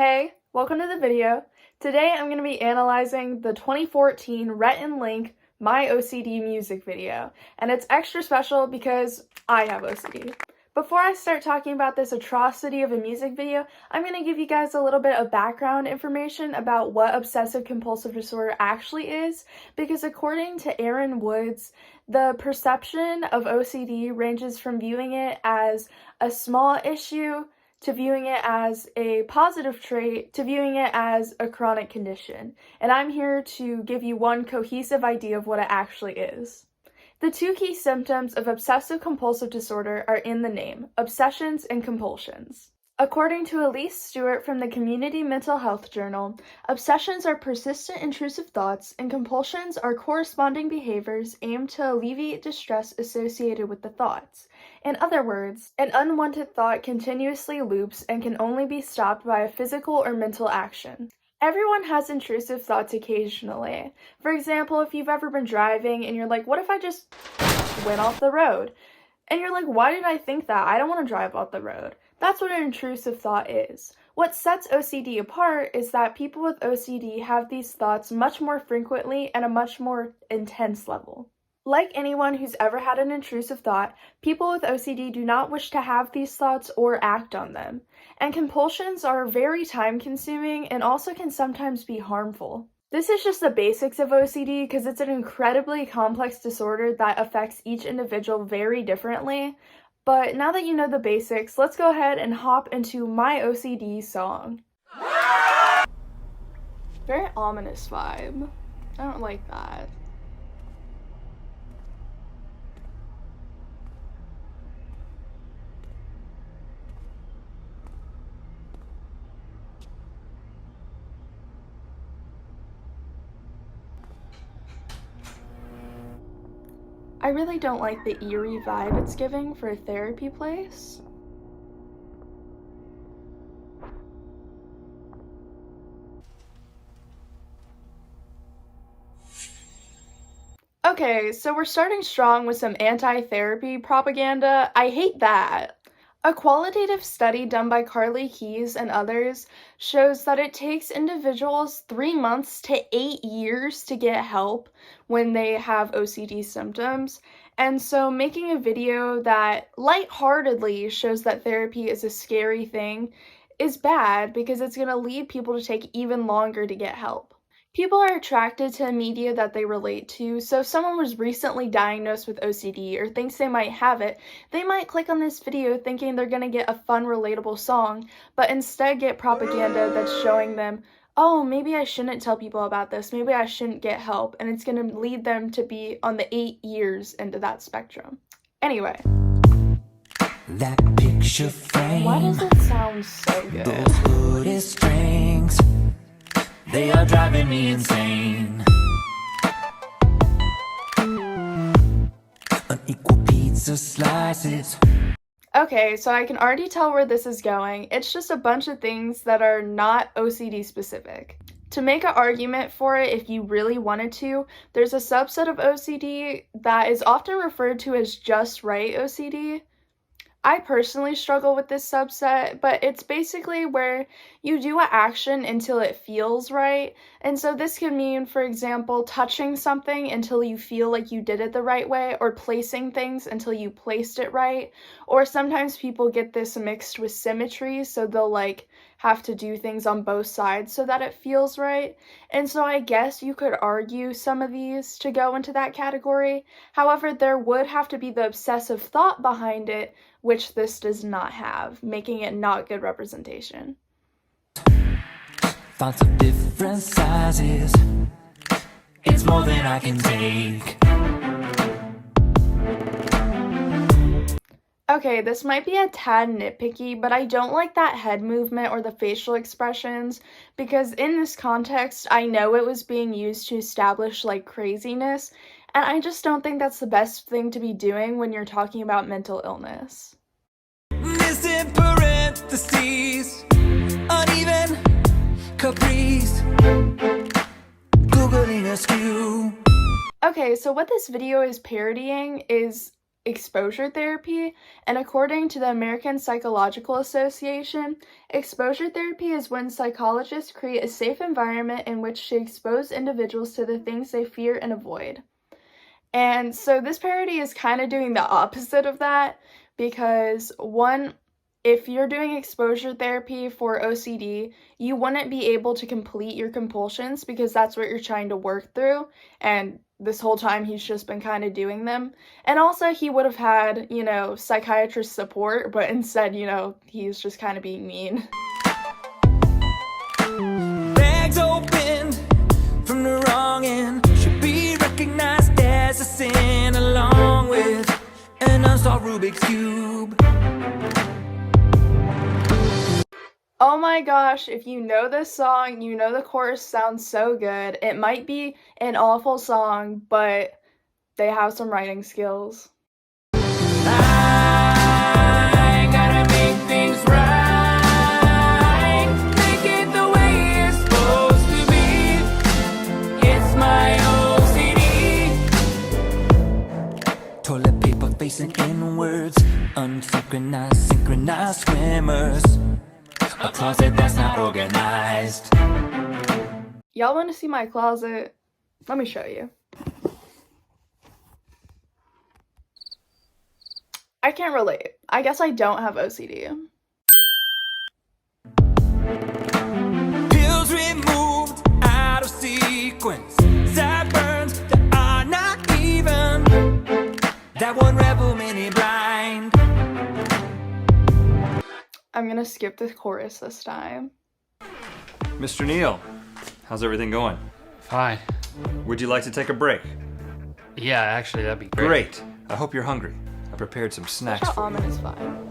Hey, welcome to the video. Today I'm going to be analyzing the 2014 Rhett and Link My OCD music video, and it's extra special because I have OCD. Before I start talking about this atrocity of a music video, I'm going to give you guys a little bit of background information about what obsessive compulsive disorder actually is, because according to Aaron Woods, the perception of OCD ranges from viewing it as a small issue to viewing it as a positive trait, to viewing it as a chronic condition. And I'm here to give you one cohesive idea of what it actually is. The two key symptoms of obsessive compulsive disorder are in the name: obsessions and compulsions. According to Elyse Stewart from the Community Mental Health Journal, obsessions are persistent intrusive thoughts and compulsions are corresponding behaviors aimed to alleviate distress associated with the thoughts. In other words, an unwanted thought continuously loops and can only be stopped by a physical or mental action. Everyone has intrusive thoughts occasionally. For example, if you've ever been driving and you're like, what if I just went off the road? And you're like, why did I think that? I don't want to drive off the road. That's what an intrusive thought is. What sets OCD apart is that people with OCD have these thoughts much more frequently and a much more intense level. Like anyone who's ever had an intrusive thought, people with OCD do not wish to have these thoughts or act on them. And compulsions are very time-consuming and also can sometimes be harmful. This is just the basics of OCD because it's an incredibly complex disorder that affects each individual very differently. But now that you know the basics, let's go ahead and hop into My OCD song. Very ominous vibe. I don't like that. I really don't like the eerie vibe it's giving for a therapy place. Okay, so we're starting strong with some anti-therapy propaganda. I hate that. A qualitative study done by Carly Keyes and others shows that it takes individuals 3 months to 8 years to get help when they have OCD symptoms. And so making a video that lightheartedly shows that therapy is a scary thing is bad because it's going to lead people to take even longer to get help. People are attracted to media that they relate to, so if someone was recently diagnosed with OCD or thinks they might have it, they might click on this video thinking they're going to get a fun, relatable song, but instead get propaganda that's showing them, oh, maybe I shouldn't tell people about this, maybe I shouldn't get help, and it's going to lead them to be on the 8 years into that spectrum. Anyway. That picture frame. Why does it sound so good? Those hooded strings, they are driving me insane. Unequal pizza slices. Okay, so I can already tell where this is going. It's just a bunch of things that are not OCD specific. To make an argument for it, if you really wanted to, there's a subset of OCD that is often referred to as just right OCD. I personally struggle with this subset, but it's basically where you do an action until it feels right. And so this could mean, for example, touching something until you feel like you did it the right way, or placing things until you placed it right. Or sometimes people get this mixed with symmetry, so they'll have to do things on both sides so that it feels right. And so I guess you could argue some of these to go into that category. However, there would have to be the obsessive thought behind it, which this does not have, making it not good representation. Thoughts of different sizes, it's more than I can take. Okay, this might be a tad nitpicky, but I don't like that head movement or the facial expressions, because in this context, I know it was being used to establish craziness, and I just don't think that's the best thing to be doing when you're talking about mental illness. Missing parentheses, uneven caprice, Googling askew. Okay, so what this video is parodying is exposure therapy, and according to the American Psychological Association, exposure therapy is when psychologists create a safe environment in which to expose individuals to the things they fear and avoid. And so this parody is kind of doing the opposite of that, because one, if you're doing exposure therapy for OCD, you wouldn't be able to complete your compulsions because that's what you're trying to work through, and this whole time he's just been kind of doing them. And also he would have had, psychiatrist support, but instead, he's just kind of being mean. Bags opened from the wrong end should be recognized as a sin, along with an unsolved Rubik's Cube. Oh my gosh, if you know this song, you know the chorus sounds so good. It might be an awful song, but they have some writing skills. I gotta make things right, make it the way it's supposed to be. It's my OCD. Toilet paper facing inwards, unsynchronized, synchronized swimmers. A closet that's not organized. Y'all want to see my closet? Let me show you. I can't relate. I guess I don't have OCD. Pills removed out of sequence. Sideburns that are not even. That one rebel mini blind. I'm gonna skip the chorus this time. Mr. Neal, how's everything going? Fine. Would you like to take a break? Yeah, actually, that'd be great. Great. I hope you're hungry. I prepared some snacks How for almond you. is fine.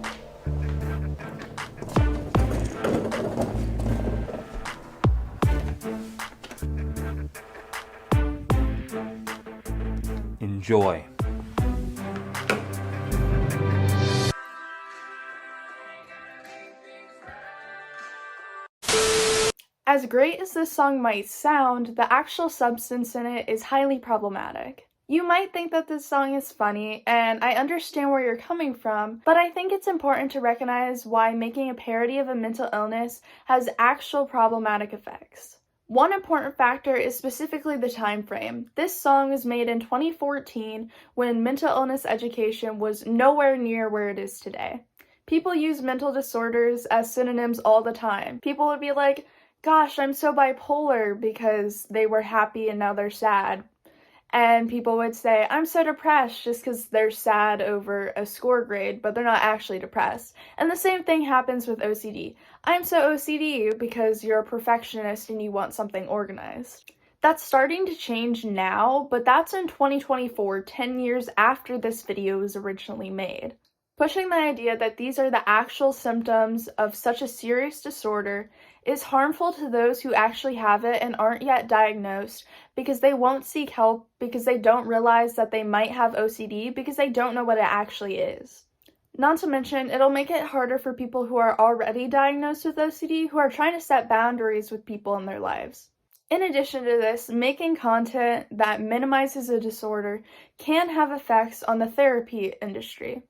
Enjoy. As great as this song might sound, the actual substance in it is highly problematic. You might think that this song is funny, and I understand where you're coming from, but I think it's important to recognize why making a parody of a mental illness has actual problematic effects. One important factor is specifically the time frame. This song was made in 2014 when mental illness education was nowhere near where it is today. People use mental disorders as synonyms all the time. People would be like, gosh, I'm so bipolar, because they were happy and now they're sad. And people would say, I'm so depressed, just because they're sad over a score grade, but they're not actually depressed. And the same thing happens with OCD. I'm so OCD because you're a perfectionist and you want something organized. That's starting to change now, but that's in 2024, 10 years after this video was originally made. Pushing the idea that these are the actual symptoms of such a serious disorder is harmful to those who actually have it and aren't yet diagnosed, because they won't seek help because they don't realize that they might have OCD because they don't know what it actually is. Not to mention, it'll make it harder for people who are already diagnosed with OCD who are trying to set boundaries with people in their lives. In addition to this, making content that minimizes a disorder can have effects on the therapy industry.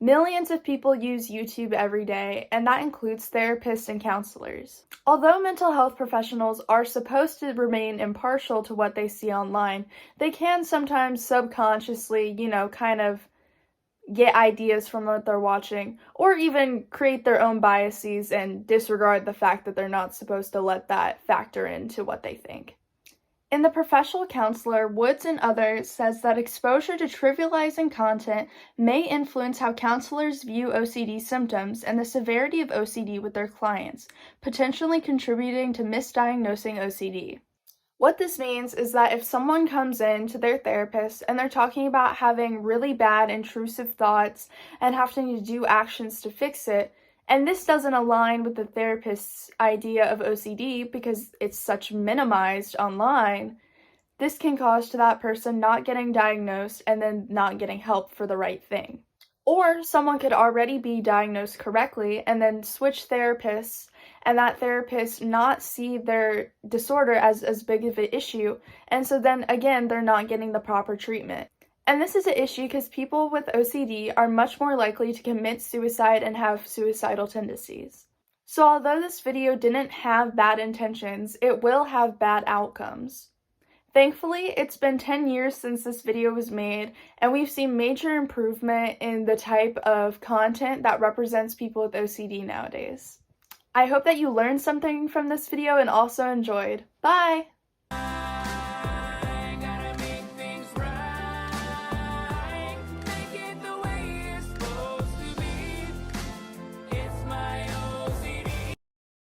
Millions of people use YouTube every day, and that includes therapists and counselors. Although mental health professionals are supposed to remain impartial to what they see online, they can sometimes subconsciously, kind of get ideas from what they're watching, or even create their own biases and disregard the fact that they're not supposed to let that factor into what they think. In The Professional Counselor, Woods and others says that exposure to trivializing content may influence how counselors view OCD symptoms and the severity of OCD with their clients, potentially contributing to misdiagnosing OCD. What this means is that if someone comes in to their therapist and they're talking about having really bad intrusive thoughts and having to do actions to fix it, and this doesn't align with the therapist's idea of OCD because it's such minimized online, this can cause to that person not getting diagnosed and then not getting help for the right thing. Or someone could already be diagnosed correctly and then switch therapists, and that therapist not see their disorder as big of an issue, and so then again they're not getting the proper treatment. And this is an issue because people with OCD are much more likely to commit suicide and have suicidal tendencies. So although this video didn't have bad intentions, it will have bad outcomes. Thankfully, it's been 10 years since this video was made, and we've seen major improvement in the type of content that represents people with OCD nowadays. I hope that you learned something from this video and also enjoyed. Bye!